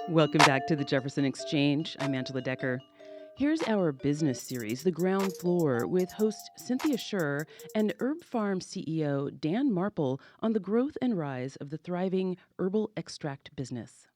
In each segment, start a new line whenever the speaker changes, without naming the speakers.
Welcome back to the Jefferson Exchange. I'm Angela Decker. Here's our business series, The Ground Floor, with host Cynthia Scher and Herb Pharm CEO Dan Marple on the growth and rise of the thriving herbal extract business.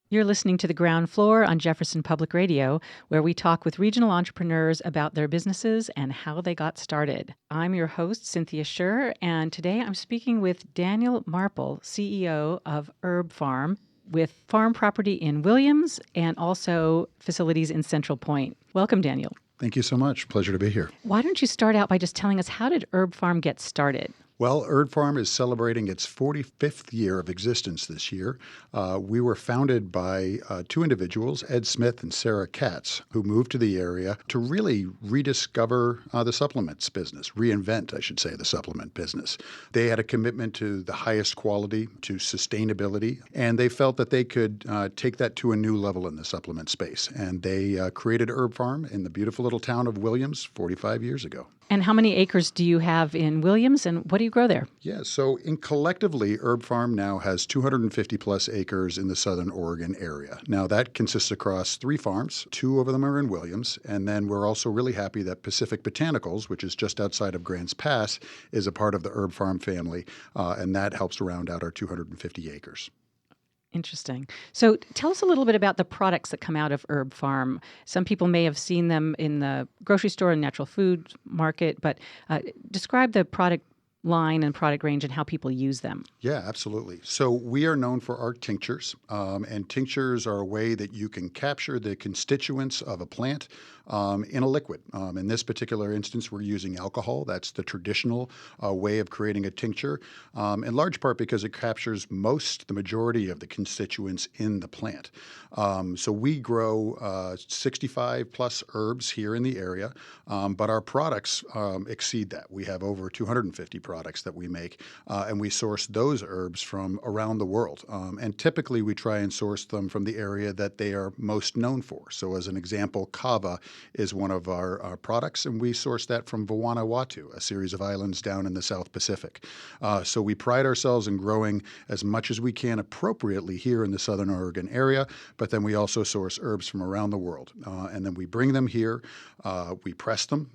You're listening to The Ground Floor on Jefferson Public Radio, where we talk with regional entrepreneurs about their businesses and how they got started. I'm your host, Cynthia Scher, and today I'm speaking with Daniel Marple, CEO of Herb Pharm, with farm property in Williams and also facilities in Central Point. Welcome, Daniel.
Thank you so much. Pleasure to be here.
Why don't you start out by just telling us, how did Herb Pharm get started?
Well, Herb Pharm is celebrating its 45th year of existence this year. We were founded by two individuals, Ed Smith and Sarah Katz, who moved to the area to really rediscover the supplements business, reinvent, I should say, the supplement business. They had a commitment to the highest quality, to sustainability, and they felt that they could take that to a new level in the supplement space. And they created Herb Pharm in the beautiful little town of Williams 45 years ago.
And how many acres do you have in Williams, and what do you grow there?
Yeah, so collectively, Herb Pharm now has 250 plus acres in the southern Oregon area. Now, that consists across 3 farms. 2 of them are in Williams. And then we're also really happy that Pacific Botanicals, which is just outside of Grants Pass, is a part of the Herb Pharm family. And that helps to round out our 250 acres.
Interesting. So tell us a little bit about the products that come out of Herb Pharm. Some people may have seen them in the grocery store and natural food market, but describe the product line and product range and how people use them.
Yeah, absolutely. So we are known for our tinctures, and tinctures are a way that you can capture the constituents of a plant in a liquid. In this particular instance, we're using alcohol. That's the traditional way of creating a tincture, in large part because it captures the majority of the constituents in the plant. So we grow 65 plus herbs here in the area, but our products exceed that. We have over 250 products that we make, and we source those herbs from around the world. And typically we try and source them from the area that they are most known for. So as an example, kava is one of our products, and we source that from Vanuatu, a series of islands down in the South Pacific. So we pride ourselves in growing as much as we can appropriately here in the Southern Oregon area, but then we also source herbs from around the world. And then we bring them here, we press them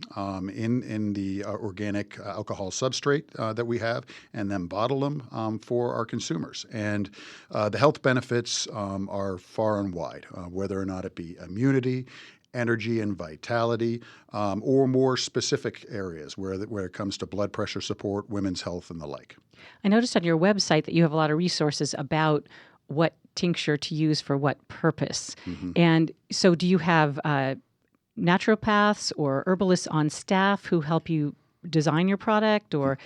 in the organic alcohol substrate that we have, and then bottle them for our consumers. And the health benefits are far and wide, whether or not it be immunity, energy and vitality, or more specific areas where it comes to blood pressure support, women's health, and the like.
I noticed on your website that you have a lot of resources about what tincture to use for what purpose. Mm-hmm. And so do you have naturopaths or herbalists on staff who help you design your product or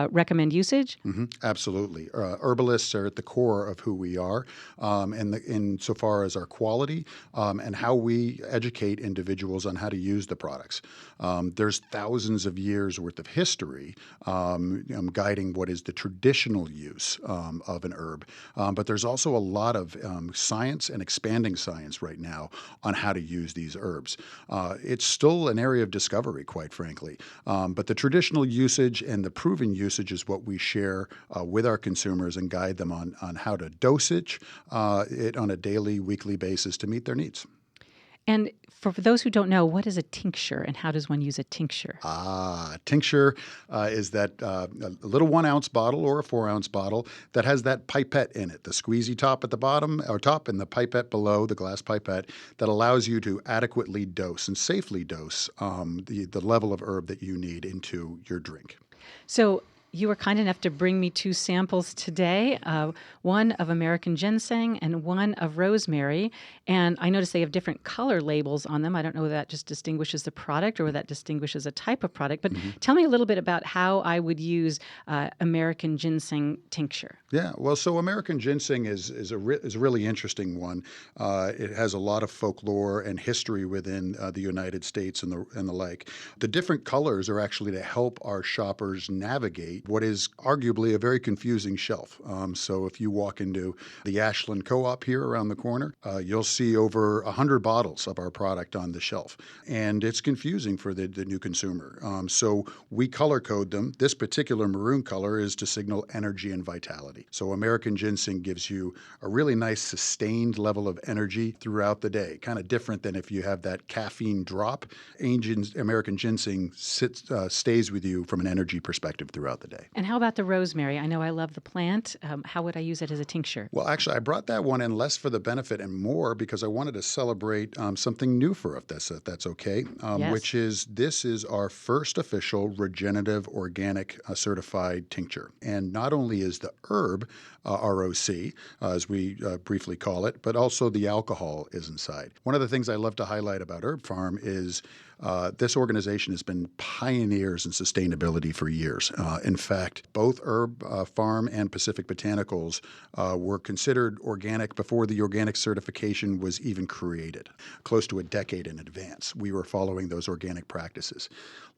recommend usage?
Mm-hmm. Absolutely. Herbalists are at the core of who we are, and insofar as our quality and how we educate individuals on how to use the products. There's thousands of years worth of history guiding what is the traditional use of an herb, but there's also a lot of science and expanding science right now on how to use these herbs. It's still an area of discovery, quite frankly, but the traditional usage and the proven usage is what we share with our consumers and guide them on how to dosage it on a daily, weekly basis to meet their needs.
And for those who don't know, what is a tincture and how does one use a tincture?
Tincture is that a little 1 ounce bottle or a 4 ounce bottle that has that pipette in it, the squeezy top at the bottom or top and the pipette below, the glass pipette, that allows you to adequately dose and safely dose the level of herb that you need into your drink.
So you were kind enough to bring me 2 samples today, one of American ginseng and one of rosemary. And I noticed they have different color labels on them. I don't know whether that just distinguishes the product or whether that distinguishes a type of product. But tell me a little bit about how I would use American ginseng tincture.
Yeah, well, so American ginseng is a really interesting one. It has a lot of folklore and history within the United States and the like. The different colors are actually to help our shoppers navigate what is arguably a very confusing shelf. So if you walk into the Ashland Co-op here around the corner, you'll see over 100 bottles of our product on the shelf. And it's confusing for the new consumer. So we color code them. This particular maroon color is to signal energy and vitality. So American ginseng gives you a really nice sustained level of energy throughout the day, kind of different than if you have that caffeine drop. American ginseng stays with you from an energy perspective throughout the day.
And how about the rosemary? I know I love the plant. How would I use it as a tincture?
Well, actually, I brought that one in less for the benefit and more because I wanted to celebrate something new for us, if that's okay,
Yes.
which is this is our first official regenerative organic certified tincture. And not only is the herb ROC, as we briefly call it, but also the alcohol is inside. One of the things I love to highlight about Herb Pharm is this organization has been pioneers in sustainability for years. In fact, both Herb Pharm and Pacific Botanicals were considered organic before the organic certification was even created, close to a decade in advance. We were following those organic practices.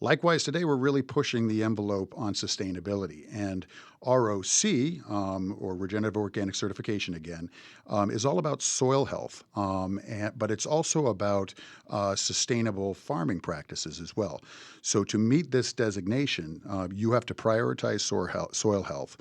Likewise, today we're really pushing the envelope on sustainability. And ROC, or Regenerative Organic Certification again, is all about soil health, but it's also about sustainable farming practices as well. So to meet this designation, you have to prioritize soil health,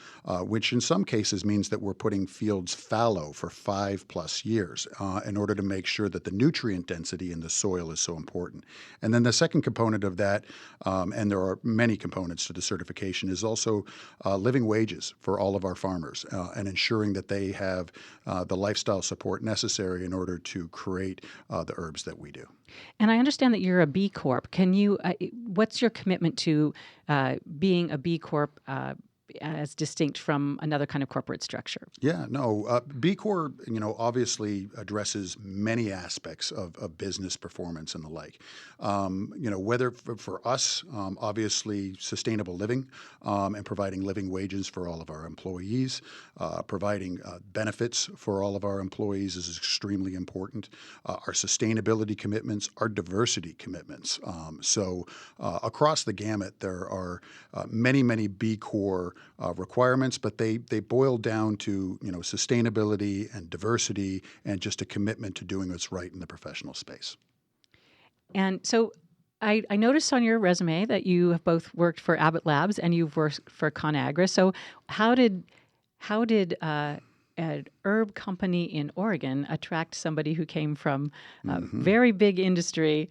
which in some cases means that we're putting fields fallow for 5+ years in order to make sure that the nutrient density in the soil is so important. And then the second component of that, and there are many components to the certification, is also living wages for all of our farmers and ensuring that they have the lifestyle support necessary in order to create the herbs that we do.
And I understand that you're a B Corp. Can you? What's your commitment to being a B Corp as distinct from another kind of corporate structure?
Yeah, no, B Corp, obviously addresses many aspects of business performance and the like. Whether for us, obviously sustainable living and providing living wages for all of our employees, providing benefits for all of our employees is extremely important. Our sustainability commitments, our diversity commitments. So across the gamut, there are many B Corp requirements, but they boil down to sustainability and diversity and just a commitment to doing what's right in the professional space.
And so I noticed on your resume that you have both worked for Abbott Labs and you've worked for ConAgra. So how did an herb company in Oregon attract somebody who came from a very big industry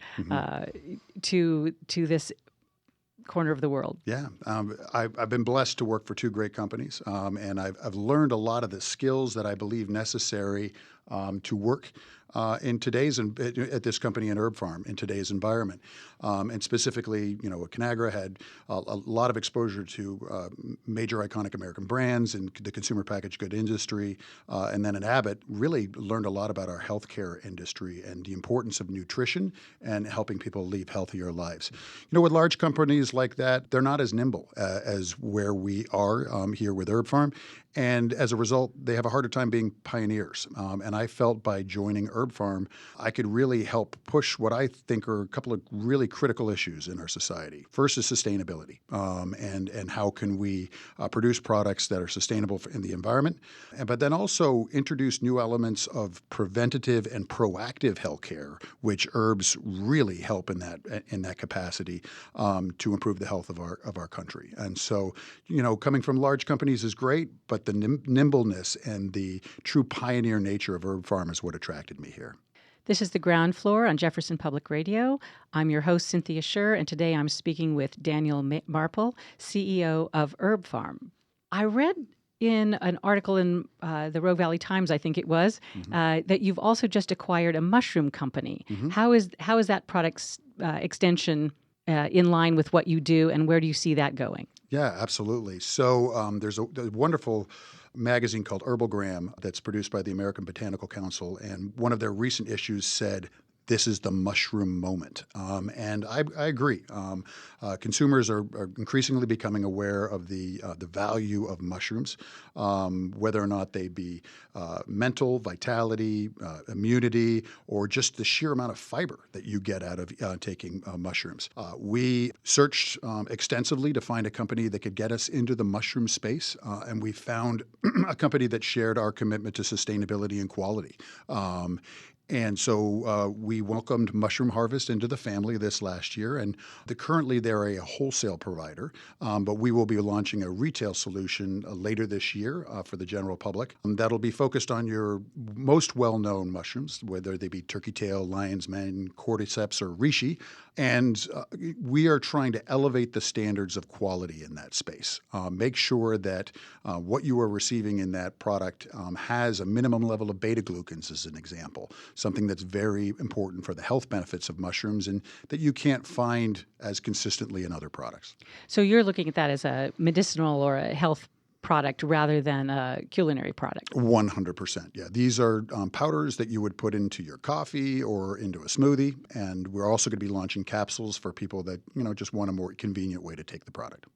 to this corner of the world?
Yeah, I've been blessed to work for two great companies, and I've learned a lot of the skills that I believe necessary to work in today's at this company in Herb Pharm in today's environment, and specifically, ConAgra had a lot of exposure to major iconic American brands in the consumer packaged good industry, and then at Abbott really learned a lot about our healthcare industry and the importance of nutrition and helping people live healthier lives. With large companies like that, they're not as nimble as where we are here with Herb Pharm. And as a result, they have a harder time being pioneers. And I felt by joining Herb Pharm, I could really help push what I think are a couple of really critical issues in our society. First is sustainability, and how can we produce products that are sustainable in the environment, but then also introduce new elements of preventative and proactive healthcare, which herbs really help in that capacity to improve the health of our country. And so, coming from large companies is great, but the nimbleness and the true pioneer nature of Herb Pharm is what attracted me here.
This is The Ground Floor on Jefferson Public Radio. I'm your host, Cynthia Schur, and today I'm speaking with Daniel Marple, CEO of Herb Pharm. I read in an article in the Rogue Valley Times, I think it was, that you've also just acquired a mushroom company. How is that product's extension in line with what you do, and where do you see that going?
Yeah, absolutely. So there's a wonderful magazine called Herbalgram that's produced by the American Botanical Council, and one of their recent issues said this is the mushroom moment. And I agree. Consumers are increasingly becoming aware of the value of mushrooms, whether or not they be mental, vitality, immunity, or just the sheer amount of fiber that you get out of taking mushrooms. We searched extensively to find a company that could get us into the mushroom space, and we found a company that shared our commitment to sustainability and quality. And so we welcomed Mushroom Harvest into the family this last year, and currently they're a wholesale provider, but we will be launching a retail solution later this year for the general public. That'll be focused on your most well-known mushrooms, whether they be turkey tail, lion's mane, cordyceps, or reishi. And we are trying to elevate the standards of quality in that space. Make sure that what you are receiving in that product has a minimum level of beta-glucans, as an example, something that's very important for the health benefits of mushrooms and that you can't find as consistently in other products.
So you're looking at that as a medicinal or a health product rather than a culinary product.
100%. Yeah. These are powders that you would put into your coffee or into a smoothie. And we're also going to be launching capsules for people that, just want a more convenient way to take the product.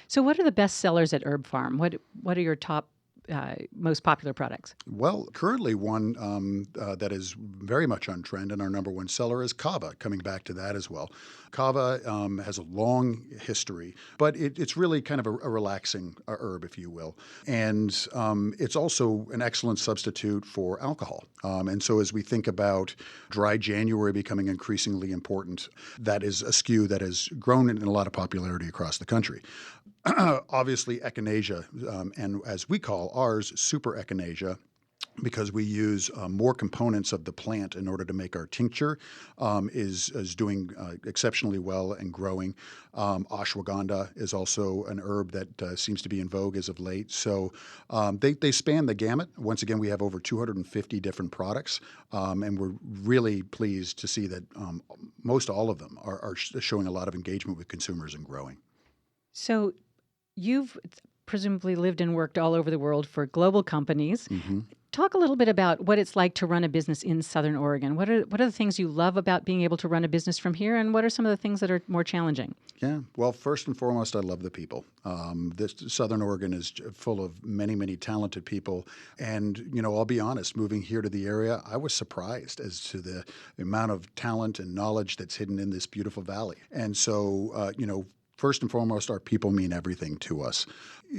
So what are the best sellers at Herb Pharm? What are your top most popular products?
Well, currently one that is very much on trend and our number one seller is kava, coming back to that as well. Kava has a long history, but it's really kind of a relaxing herb, if you will. And it's also an excellent substitute for alcohol. And so as we think about dry January becoming increasingly important, that is a SKU that has grown in a lot of popularity across the country. Obviously, echinacea, and as we call ours, super echinacea, because we use more components of the plant in order to make our tincture, is doing exceptionally well and growing. Ashwagandha is also an herb that seems to be in vogue as of late. So they span the gamut. Once again, we have over 250 different products, and we're really pleased to see that most all of them are showing a lot of engagement with consumers and growing.
So you've presumably lived and worked all over the world for global companies.
Mm-hmm.
Talk a little bit about what it's like to run a business in Southern Oregon. What are the things you love about being able to run a business from here, and what are some of the things that are more challenging?
Yeah, well, first and foremost, I love the people. This Southern Oregon is full of many, many talented people. And, I'll be honest, moving here to the area, I was surprised as to the amount of talent and knowledge that's hidden in this beautiful valley. And so, first and foremost, our people mean everything to us.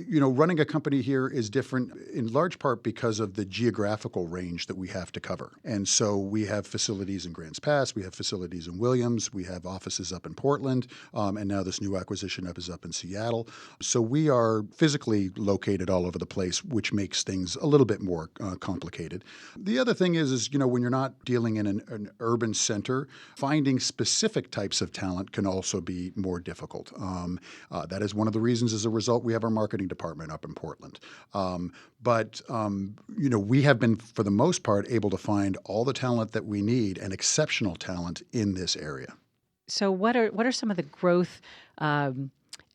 Running a company here is different in large part because of the geographical range that we have to cover. And so we have facilities in Grants Pass, we have facilities in Williams, we have offices up in Portland, and now this new acquisition is up in Seattle. So we are physically located all over the place, which makes things a little bit more complicated. The other thing is when you're not dealing in an urban center, finding specific types of talent can also be more difficult. That is one of the reasons, as a result, we have our marketing department up in Portland. But we have been, for the most part, able to find all the talent that we need and exceptional talent in this area.
So what are some of the growth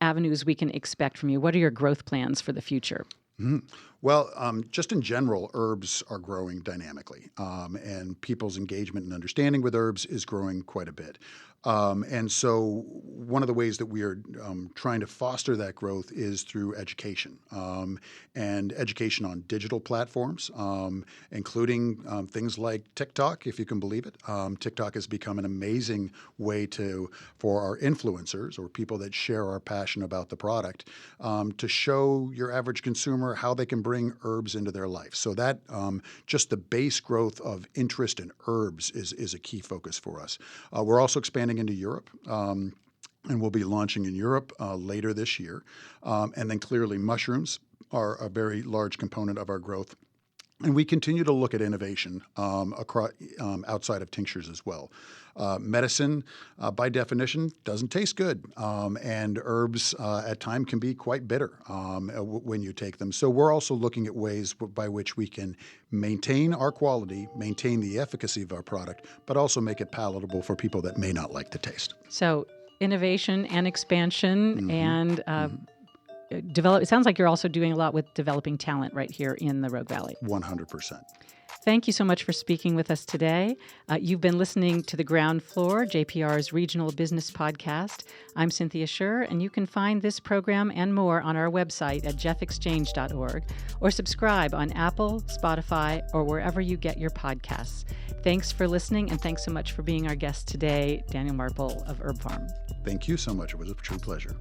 avenues we can expect from you? What are your growth plans for the future?
Mm-hmm. Well, just in general, herbs are growing dynamically, and people's engagement and understanding with herbs is growing quite a bit. And so one of the ways that we are trying to foster that growth is through education, and education on digital platforms, including things like TikTok, if you can believe it. TikTok has become an amazing way for our influencers or people that share our passion about the product to show your average consumer how they can bring herbs into their life. So that just the base growth of interest in herbs is a key focus for us. We're also expanding into Europe. And we'll be launching in Europe later this year. And then clearly mushrooms are a very large component of our growth. And we continue to look at innovation across, outside of tinctures as well. Medicine, by definition, doesn't taste good. And herbs at times can be quite bitter when you take them. So we're also looking at ways by which we can maintain our quality, maintain the efficacy of our product, but also make it palatable for people that may not like the taste.
So innovation and expansion and develop. It sounds like you're also doing a lot with developing talent right here in the Rogue Valley.
100%.
Thank you so much for speaking with us today. You've been listening to The Ground Floor, JPR's regional business podcast. I'm Cynthia Scher, and you can find this program and more on our website at jeffexchange.org or subscribe on Apple, Spotify, or wherever you get your podcasts. Thanks for listening, and thanks so much for being our guest today, Daniel Marple of Herb Pharm.
Thank you so much. It was a true pleasure.